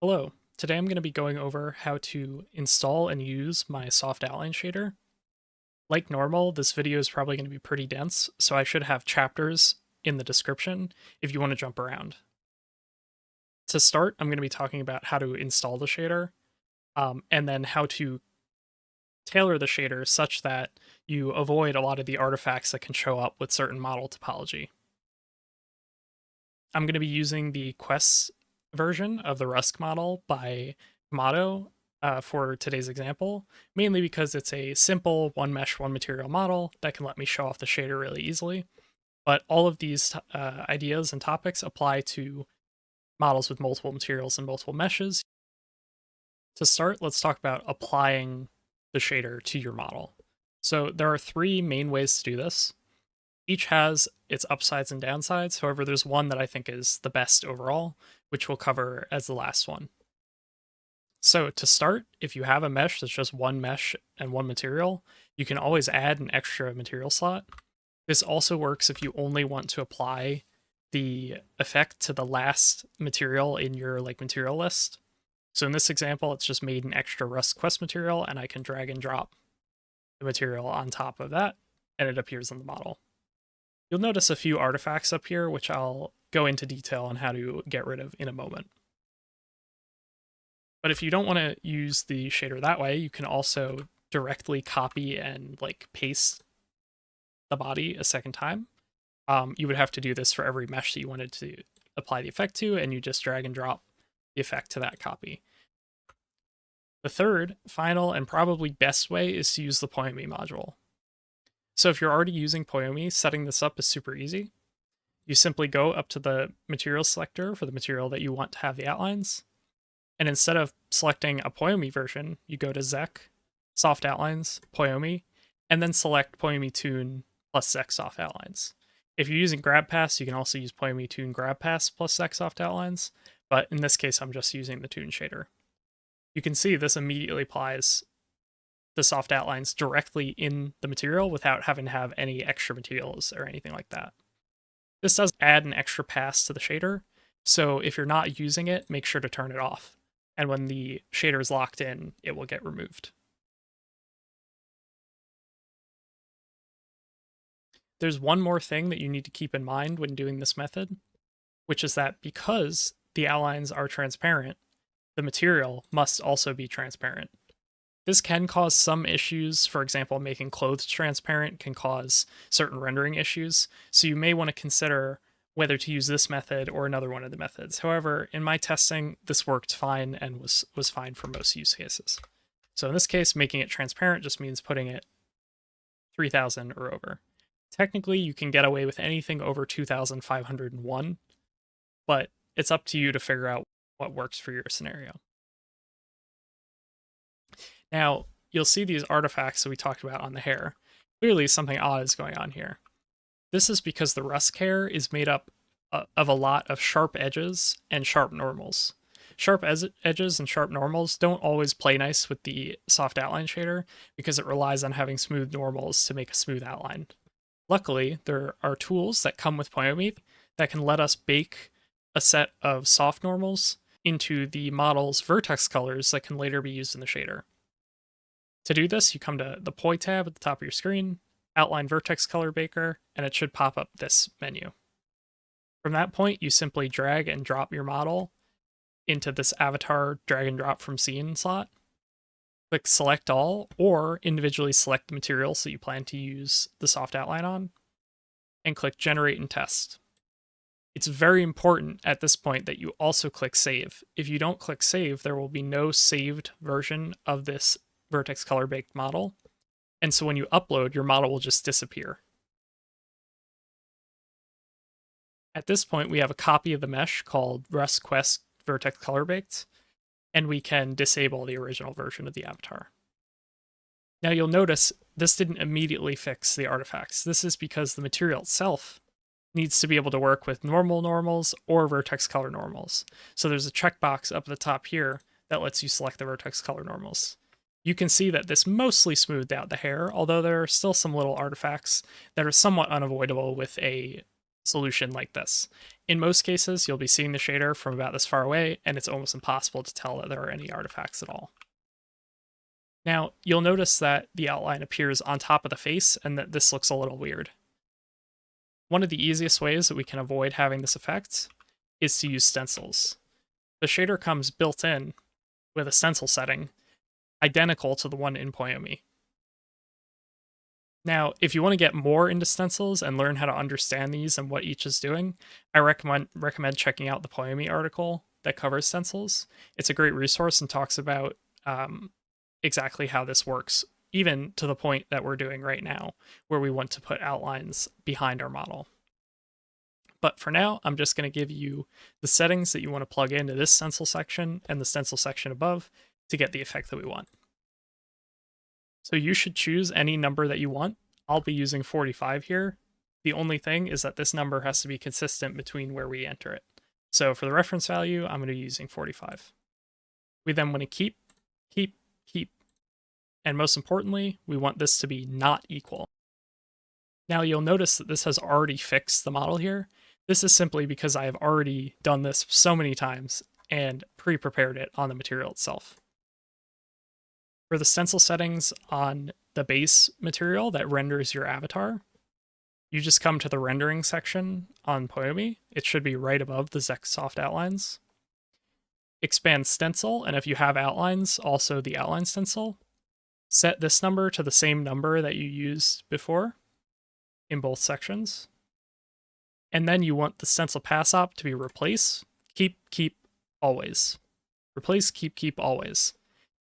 Hello, today I'm going to be going over how to install and use my soft outline shader. Like normal, this video is probably going to be pretty dense, so I should have chapters in the description if you want to jump around. To start, I'm going to be talking about how to install the shader, and then how to tailor the shader such that you avoid a lot of the artifacts that can show up with certain model topology. I'm going to be using the Quest version of the Rusk model by Motto for today's example, mainly because it's a simple one mesh, one material model that can let me show off the shader really easily. But all of these ideas and topics apply to models with multiple materials and multiple meshes. To start, let's talk about applying the shader to your model. So there are three main ways to do this. Each has its upsides and downsides. However, there's one that I think is the best overall, which we'll cover as the last one. So to start, if you have a mesh that's just one mesh and one material, you can always add an extra material slot. This also works if you only want to apply the effect to the last material in your material list. So in this example, it's just made an extra Rust Quest material, and I can drag and drop the material on top of that, and it appears in the model. You'll notice a few artifacts up here, which I'll go into detail on how to get rid of in a moment. But if you don't want to use the shader that way, you can also directly copy and paste the body a second time. You would have to do this for every mesh that you wanted to apply the effect to, and you just drag and drop the effect to that copy. The third, final, and probably best way is to use the Poemi module. So if you're already using Poemi, setting this up is super easy. You simply go up to the material selector for the material that you want to have the outlines. And instead of selecting a Poemi version, you go to Zekk, Soft Outlines, Poemi, and then select Poemi Toon plus Zekk Soft Outlines. If you're using GrabPass, you can also use Poemi Toon GrabPass plus Zekk Soft Outlines, but in this case, I'm just using the Toon shader. You can see this immediately applies the soft outlines directly in the material without having to have any extra materials or anything like that. This does add an extra pass to the shader, so if you're not using it, make sure to turn it off. And when the shader is locked in, it will get removed. There's one more thing that you need to keep in mind when doing this method, which is that because the outlines are transparent, the material must also be transparent. This can cause some issues. For example, making clothes transparent can cause certain rendering issues, so you may want to consider whether to use this method or another one of the methods. However, in my testing, this worked fine and was fine for most use cases. So in this case, making it transparent just means putting it 3000 or over. Technically, you can get away with anything over 2501, but it's up to you to figure out what works for your scenario. Now, you'll see these artifacts that we talked about on the hair. Clearly, something odd is going on here. This is because the Rusk hair is made up of a lot of sharp edges and sharp normals. Sharp edges and sharp normals don't always play nice with the soft outline shader because it relies on having smooth normals to make a smooth outline. Luckily, there are tools that come with Poemi that can let us bake a set of soft normals into the model's vertex colors that can later be used in the shader. To do this, you come to the Poi tab at the top of your screen, outline vertex color baker, and it should pop up this menu. From that point, you simply drag and drop your model into this avatar drag and drop from scene slot. Click select all, or individually select the materials that you plan to use the soft outline on, and click generate and test. It's very important at this point that you also click save. If you don't click save, there will be no saved version of this vertex color baked model. And so when you upload, your model will just disappear. At this point, we have a copy of the mesh called Rust Quest Vertex Color Baked, and we can disable the original version of the avatar. Now you'll notice this didn't immediately fix the artifacts. This is because the material itself needs to be able to work with normal normals or vertex color normals. So there's a checkbox up at the top here that lets you select the vertex color normals. You can see that this mostly smoothed out the hair, although there are still some little artifacts that are somewhat unavoidable with a solution like this. In most cases, you'll be seeing the shader from about this far away, and it's almost impossible to tell that there are any artifacts at all. Now, you'll notice that the outline appears on top of the face and that this looks a little weird. One of the easiest ways that we can avoid having this effect is to use stencils. The shader comes built in with a stencil setting identical to the one in Poiomi. Now, if you want to get more into stencils and learn how to understand these and what each is doing, I recommend checking out the Poiomi article that covers stencils. It's a great resource and talks about exactly how this works, even to the point that we're doing right now, where we want to put outlines behind our model. But for now, I'm just going to give you the settings that you want to plug into this stencil section and the stencil section above to get the effect that we want. So you should choose any number that you want. I'll be using 45 here. The only thing is that this number has to be consistent between where we enter it. So for the reference value, I'm going to be using 45. We then want to keep, and most importantly, we want this to be not equal. Now you'll notice that this has already fixed the model here. This is simply because I have already done this so many times and pre-prepared it on the material itself. For the stencil settings on the base material that renders your avatar, you just come to the rendering section on Poiomi. It should be right above the Zekk soft outlines. Expand stencil, and if you have outlines, also the outline stencil. Set this number to the same number that you used before in both sections. And then you want the stencil pass op to be replace, keep, always. Replace, keep, always.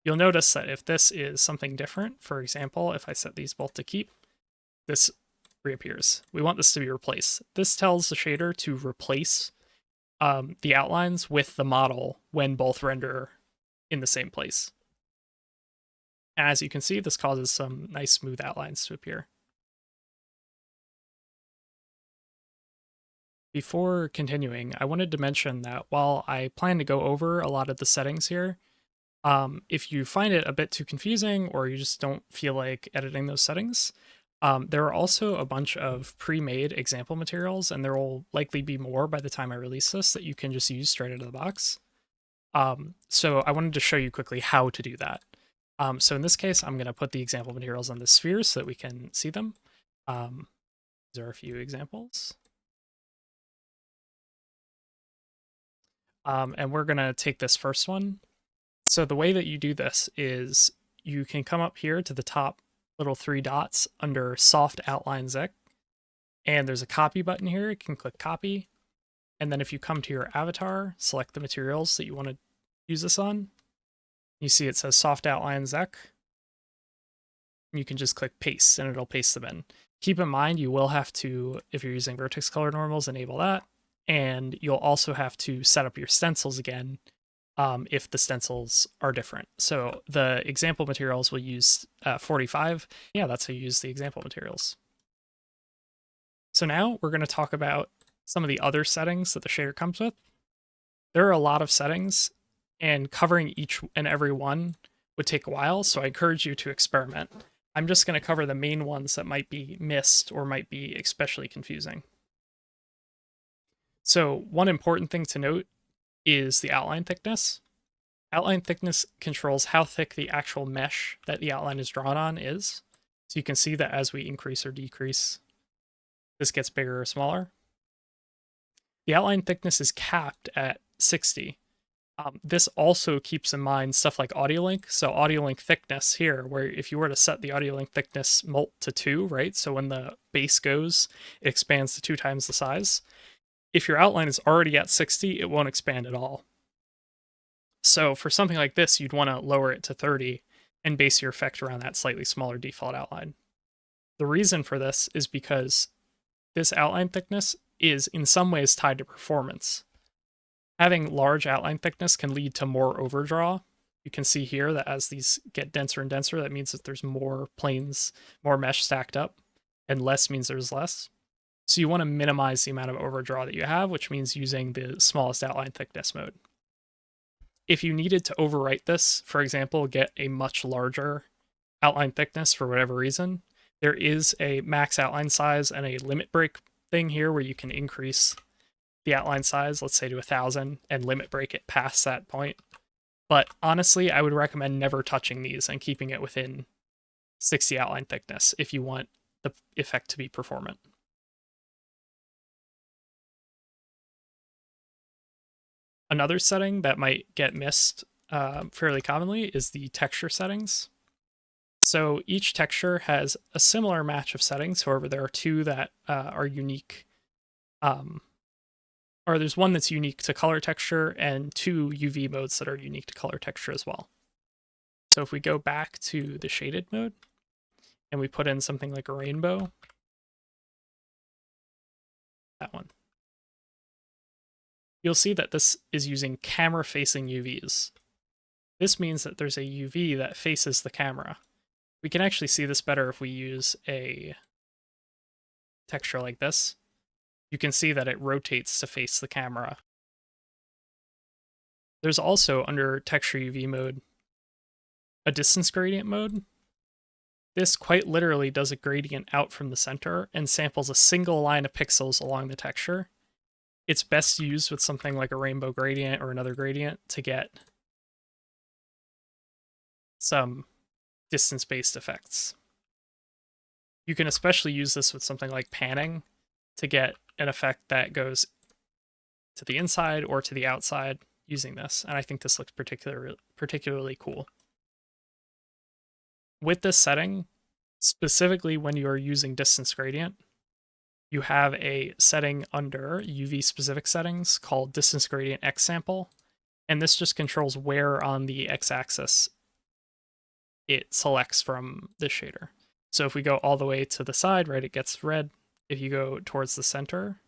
You'll notice that if this is something different, for example, if I set these both to keep, this reappears. We want this to be replaced. This tells the shader to replace the outlines with the model when both render in the same place. And as you can see, this causes some nice smooth outlines to appear. Before continuing, I wanted to mention that while I plan to go over a lot of the settings here, if you find it a bit too confusing or you just don't feel like editing those settings, there are also a bunch of pre-made example materials, and there will likely be more by the time I release this that you can just use straight out of the box. So I wanted to show you quickly how to do that. So in this case, I'm going to put the example materials on the sphere so that we can see them. These are a few examples. And we're going to take this first one. So the way that you do this is you can come up here to the top little 3 dots under Soft Outline Zekk, and there's a copy button here. You can click copy, and then if you come to your avatar, select the materials that you want to use this on. You see it says Soft Outline Zekk. You can just click paste, and it'll paste them in. Keep in mind, you will have to, if you're using vertex color normals, enable that, and you'll also have to set up your stencils again if the stencils are different. So the example materials will use 45. Yeah, that's how you use the example materials. So now we're going to talk about some of the other settings that the shader comes with. There are a lot of settings, and covering each and every one would take a while, so I encourage you to experiment. I'm just going to cover the main ones that might be missed or might be especially confusing. So one important thing to note is the outline thickness. Outline thickness controls how thick the actual mesh that the outline is drawn on is. So you can see that as we increase or decrease, this gets bigger or smaller. The outline thickness is capped at 60. This also keeps in mind stuff like audio link. So audio link thickness here, where if you were to set the audio link thickness mult to 2, right? So when the base goes, it expands to 2 times the size. If your outline is already at 60, it won't expand at all. So for something like this, you'd want to lower it to 30 and base your effect around that slightly smaller default outline. The reason for this is because this outline thickness is in some ways tied to performance. Having large outline thickness can lead to more overdraw. You can see here that as these get denser and denser, that means that there's more planes, more mesh stacked up, and less means there's less. So you want to minimize the amount of overdraw that you have, which means using the smallest outline thickness mode. If you needed to overwrite this, for example, get a much larger outline thickness for whatever reason, there is a max outline size and a limit break thing here where you can increase the outline size, let's say to 1,000, and limit break it past that point. But honestly, I would recommend never touching these and keeping it within 60 outline thickness if you want the effect to be performant. Another setting that might get missed fairly commonly is the texture settings. So each texture has a similar match of settings. However, there are two that are unique. Or there's one that's unique to color texture and two UV modes that are unique to color texture as well. So if we go back to the shaded mode and we put in something like a rainbow, that one, you'll see that this is using camera facing UVs. This means that there's a UV that faces the camera. We can actually see this better if we use a texture like this. You can see that it rotates to face the camera. There's also, under texture UV mode, a distance gradient mode. This quite literally does a gradient out from the center and samples a single line of pixels along the texture. It's best used with something like a rainbow gradient or another gradient to get some distance-based effects. You can especially use this with something like panning to get an effect that goes to the inside or to the outside using this, and I think this looks particularly cool. With this setting, specifically when you are using distance gradient, you have a setting under UV specific settings called distance gradient X sample, and this just controls where on the x-axis it selects from this shader. So if we go all the way to the side, right, it gets red. If you go towards the center,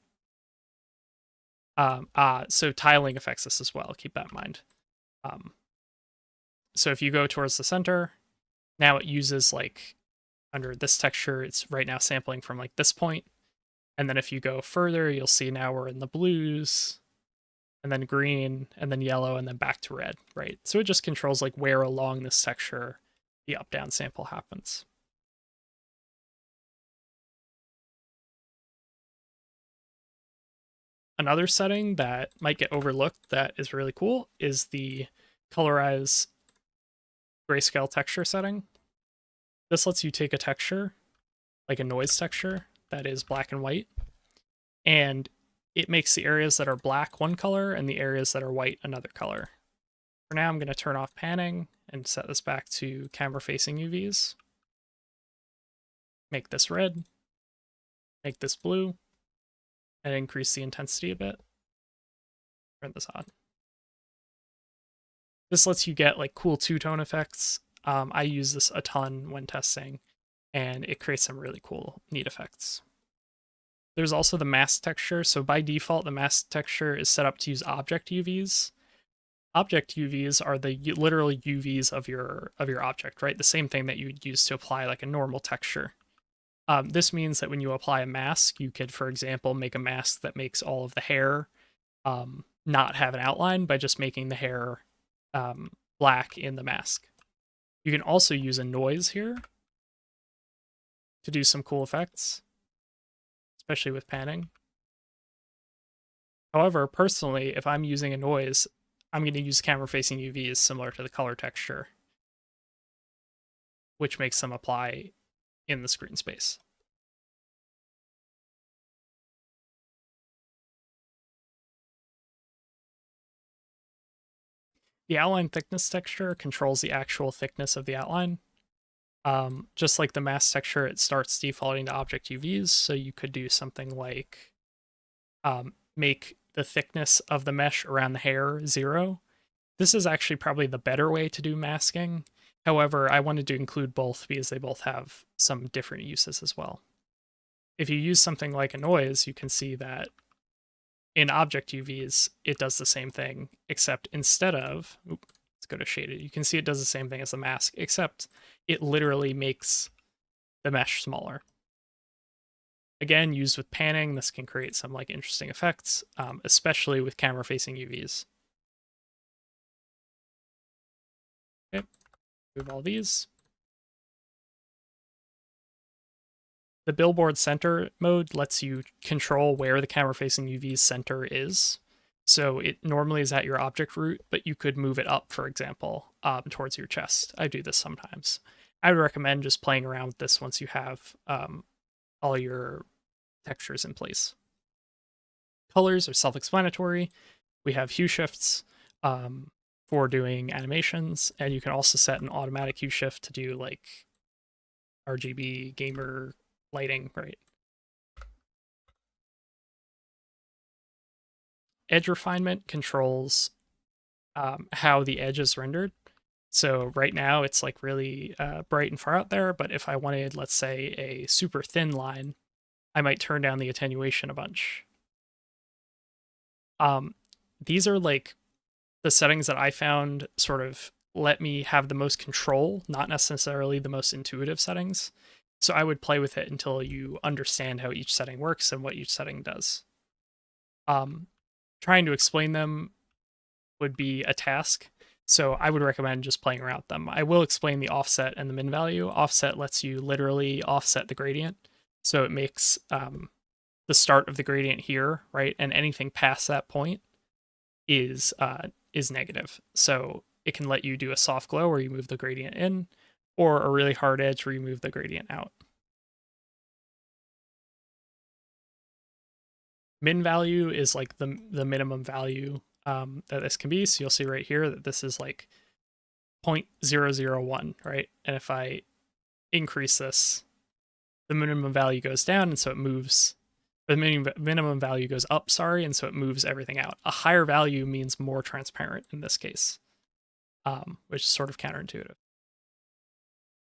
so tiling affects this as well, keep that in mind. So if you go towards the center, now it uses, like, under this texture, it's right now sampling from like this point. And then if you go further, you'll see now we're in the blues, and then green, and then yellow, and then back to red, right? So it just controls like where along this texture the up-down sample happens. Another setting that might get overlooked that is really cool is the colorize grayscale texture setting. This lets you take a texture, like a noise texture, that is black and white, and it makes the areas that are black one color and the areas that are white another color. For now, I'm going to turn off panning and set this back to camera facing UVs. Make this red, make this blue, and increase the intensity a bit. Turn this on. This lets you get like cool two-tone effects. I use this a ton when testing, and it creates some really cool, neat effects. There's also the mask texture. So by default, the mask texture is set up to use object UVs. Object UVs are the literal UVs of your object, right? The same thing that you would use to apply like a normal texture. This means that when you apply a mask, you could, for example, make a mask that makes all of the hair not have an outline by just making the hair black in the mask. You can also use a noise here to do some cool effects, especially with panning. However, personally, if I'm using a noise, I'm going to use camera-facing UVs similar to the color texture, which makes them apply in the screen space. The outline thickness texture controls the actual thickness of the outline. Just like the mask texture, it starts defaulting to object UVs, so you could do something like make the thickness of the mesh around the hair 0. This is actually probably the better way to do masking. However, I wanted to include both because they both have some different uses as well. If you use something like a noise, you can see that in object UVs, it does the same thing, except instead of, let's go to shaded, you can see it does the same thing as the mask, except it literally makes the mesh smaller. Again, used with panning, this can create some like interesting effects, especially with camera facing UVs. Okay, move all these. The billboard center mode lets you control where the camera facing UV's center is. So it normally is at your object root, but you could move it up, for example, towards your chest. I do this sometimes. I would recommend just playing around with this once you have all your textures in place. Colors are self-explanatory. We have hue shifts for doing animations, and you can also set an automatic hue shift to do like RGB gamer lighting, right? Edge refinement controls how the edge is rendered. So right now it's like really bright and far out there, but if I wanted, let's say, a super thin line, I might turn down the attenuation a bunch. These are like the settings that I found sort of let me have the most control, not necessarily the most intuitive settings. So I would play with it until you understand how each setting works and what each setting does. Trying to explain them would be a task. So I would recommend just playing around with them. I will explain the offset and the min value. Offset lets you literally offset the gradient. So it makes the start of the gradient here, right? And anything past that point is negative. So it can let you do a soft glow where you move the gradient in, or a really hard edge where you move the gradient out. Min value is like the minimum value that this can be. So you'll see right here that this is like 0.001, right? And if I increase this, the minimum value goes down, and so it moves. The minimum value goes up, sorry, and so it moves everything out. A higher value means more transparent in this case, which is sort of counterintuitive.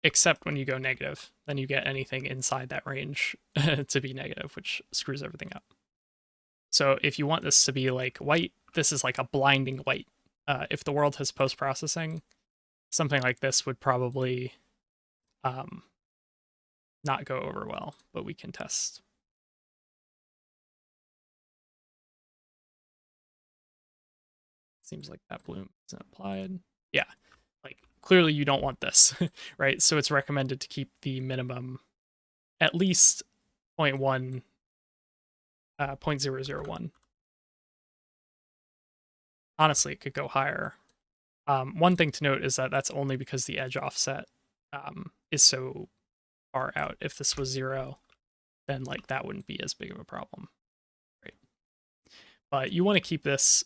Except when you go negative, then you get anything inside that range to be negative, which screws everything up. So if you want this to be like white, this is like a blinding white. If the world has post-processing, something like this would probably not go over well, but we can test. Seems like that bloom isn't applied. Yeah, like clearly you don't want this, right? So it's recommended to keep the minimum at least 0.1, 0.001. Honestly, it could go higher. One thing to note is that that's only because the edge offset is so far out. If this was 0, then like that wouldn't be as big of a problem, right? But you want to keep this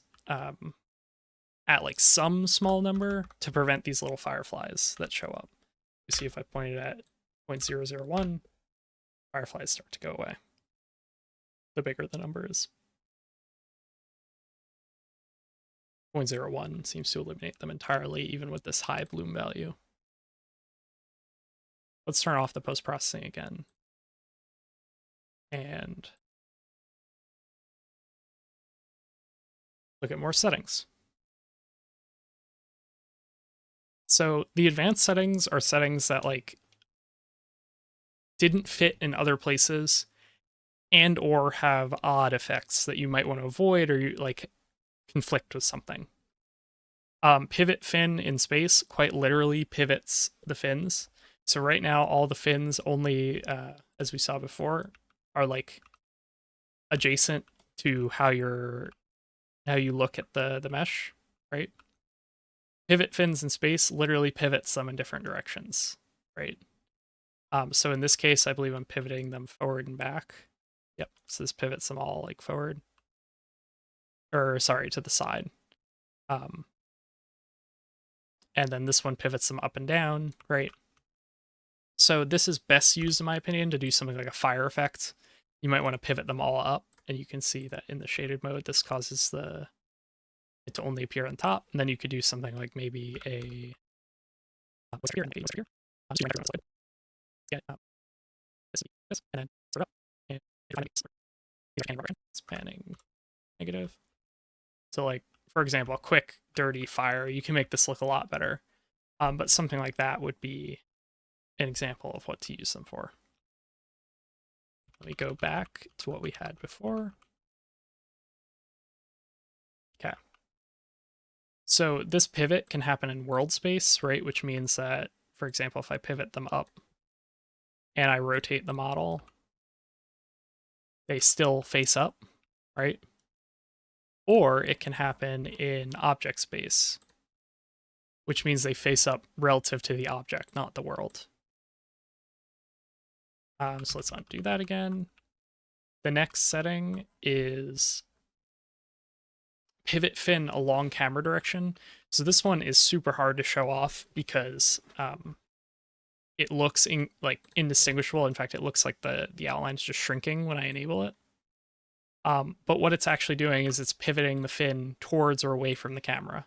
at like some small number to prevent these little fireflies that show up. You see if I point it at 0.001, fireflies start to go away. The bigger the number is. 0.01 seems to eliminate them entirely, even with this high bloom value. Let's turn off the post-processing again. And look at more settings. So the advanced settings are settings that like didn't fit in other places and or have odd effects that you might want to avoid or you like conflict with something. Pivot fin in space quite literally pivots the fins. So right now all the fins only, as we saw before, are like adjacent to how you look at the mesh, right? Pivot fins in space literally pivots them in different directions, right? So in this case, I believe I'm pivoting them forward and back. Yep, so this pivots them all like forward. Or sorry, to the side. And then this one pivots them up and down, right? So this is best used, in my opinion, to do something like a fire effect. You might want to pivot them all up, and you can see that in the shaded mode, this causes it to only appear on top. And then you could do something like maybe a what's here, what's here. So you might run this way. Get this, and then sort up. And it's panning negative. So like, for example, a quick, dirty fire, you can make this look a lot better. But something like that would be an example of what to use them for. Let me go back to what we had before. Okay. So this pivot can happen in world space, right? Which means that, for example, if I pivot them up and I rotate the model, they still face up, right? Or it can happen in object space, which means they face up relative to the object, not the world. So let's undo that again. The next setting is pivot fin along camera direction. So this one is super hard to show off because it looks indistinguishable. In fact, it looks like the outline's just shrinking when I enable it. But what it's actually doing is it's pivoting the fin towards or away from the camera.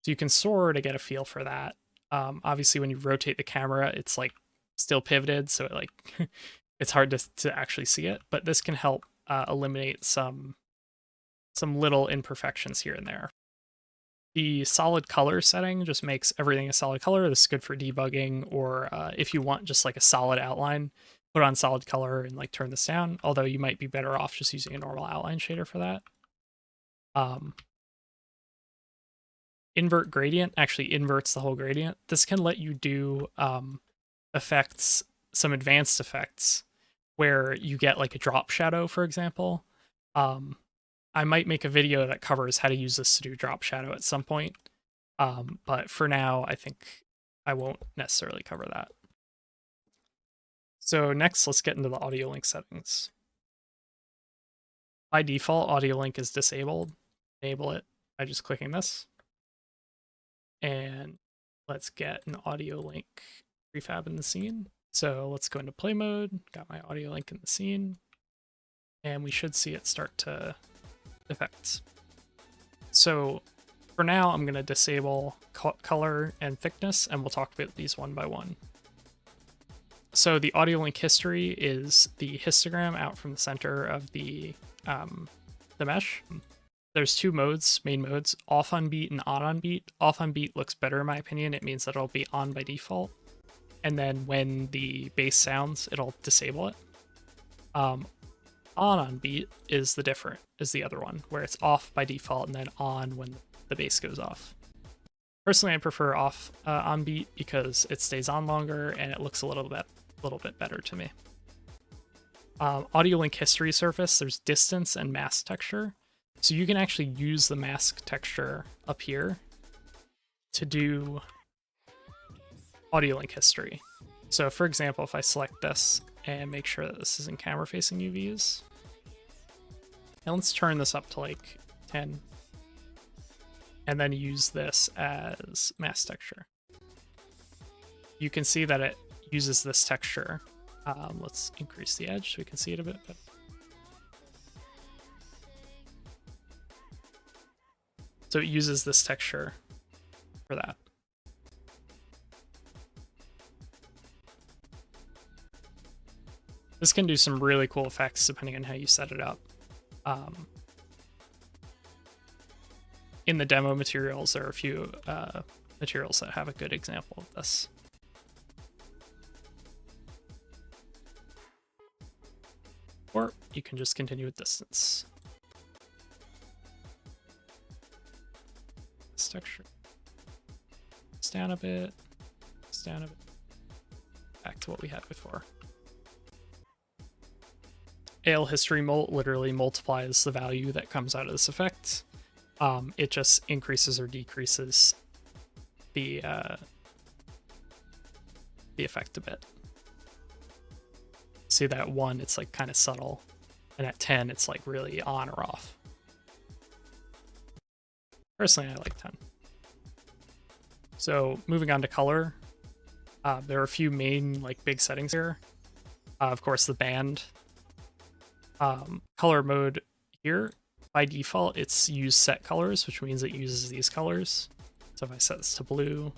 So you can sort of get a feel for that. Obviously, when you rotate the camera, it's like still pivoted, so it it's hard to actually see it. But this can help eliminate some little imperfections here and there. The solid color setting just makes everything a solid color. This is good for debugging, or if you want just like a solid outline, put on solid color and like turn this down. Although you might be better off just using a normal outline shader for that. Invert gradient actually inverts the whole gradient. This can let you do effects, some advanced effects, where you get like a drop shadow, for example. I might make a video that covers how to use this to do drop shadow at some point. But for now, I think I won't necessarily cover that. So next, let's get into the audio link settings. By default, audio link is disabled. Enable it by just clicking this. And let's get an audio link prefab in the scene. So let's go into play mode. Got my audio link in the scene. And we should see it start to effects. So for now, I'm going to disable color and thickness, and we'll talk about these one by one. So the audio link history is the histogram out from the center of the mesh. There's two modes, main modes, off on beat and on beat. Off on beat looks better in my opinion. It means that it'll be on by default. And then when the bass sounds, it'll disable it. On beat is the other one, where it's off by default and then on when the bass goes off. Personally, I prefer off on beat because it stays on longer and it looks a little bit better to me. Audio link history surface, there's distance and mask texture. So you can actually use the mask texture up here to do audio link history. So for example, if I select this and make sure that this is in camera facing UVs, and let's turn this up to like 10, and then use this as mask texture. You can see that it uses this texture. Let's increase the edge so we can see it a bit better. So it uses this texture for that. This can do some really cool effects depending on how you set it up. In the demo materials, there are a few materials that have a good example of this. Or you can just continue with distance. This texture. It's down a bit. It's down a bit. Back to what we had before. AL history literally multiplies the value that comes out of this effect. It just increases or decreases the effect a bit. See that 1, it's like kind of subtle, and at 10, it's like really on or off. Personally, I like 10. So moving on to color, there are a few main like big settings here. Of course, the band. Color mode here, by default, it's use set colors, which means it uses these colors. So if I set this to blue,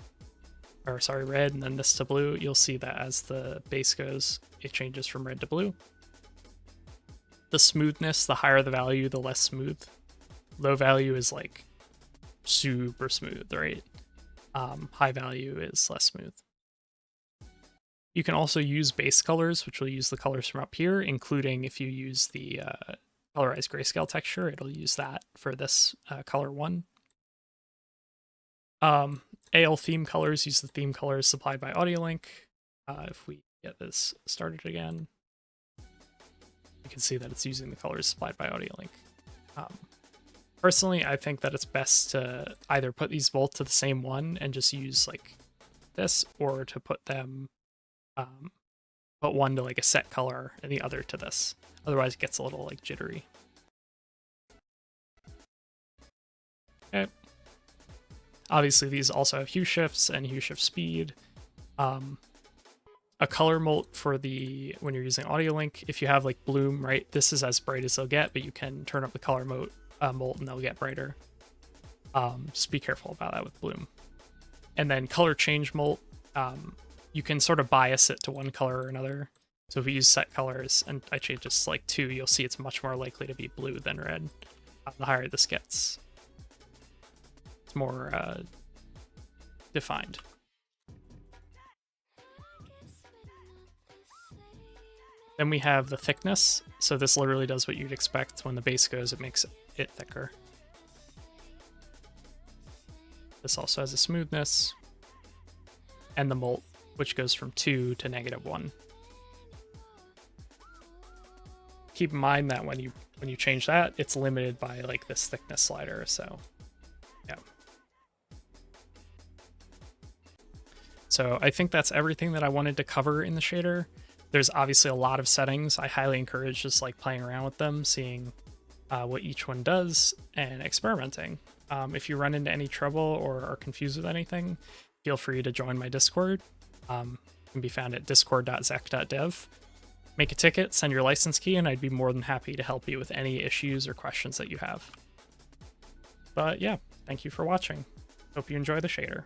or sorry, red, and then this to blue, you'll see that as the bass goes, it changes from red to blue. The smoothness, the higher the value, the less smooth. Low value is like super smooth, right? High value is less smooth. You can also use base colors, which will use the colors from up here, including if you use the colorized grayscale texture, it'll use that for this color 1. AL theme colors use the theme colors supplied by AudioLink. If we get this started again. you can see that it's using the colors supplied by AudioLink. Personally, I think that it's best to either put these both to the same one and just use like this, or to put them, put one to like a set color and the other to this. Otherwise it gets a little like jittery. Okay. Obviously these also have hue shifts and hue shift speed. A color molt for when you're using AudioLink, if you have like bloom, right, this is as bright as they'll get, but you can turn up the color molt and they'll get brighter. Just be careful about that with bloom. And then color change molt, you can sort of bias it to one color or another. So if we use set colors and I change this like 2, you'll see it's much more likely to be blue than red. The higher this gets, it's more defined. Then we have the thickness. So this literally does what you'd expect. When the base goes, it makes it thicker. This also has a smoothness. And the molt, which goes from 2 to -1. Keep in mind that when you change that, it's limited by like this thickness slider, so yeah. So I think that's everything that I wanted to cover in the shader. There's obviously a lot of settings. I highly encourage just like playing around with them, seeing what each one does, and experimenting. If you run into any trouble or are confused with anything, feel free to join my Discord. It can be found at discord.zekk.dev. Make a ticket, send your license key, and I'd be more than happy to help you with any issues or questions that you have. But yeah, thank you for watching. Hope you enjoy the shader.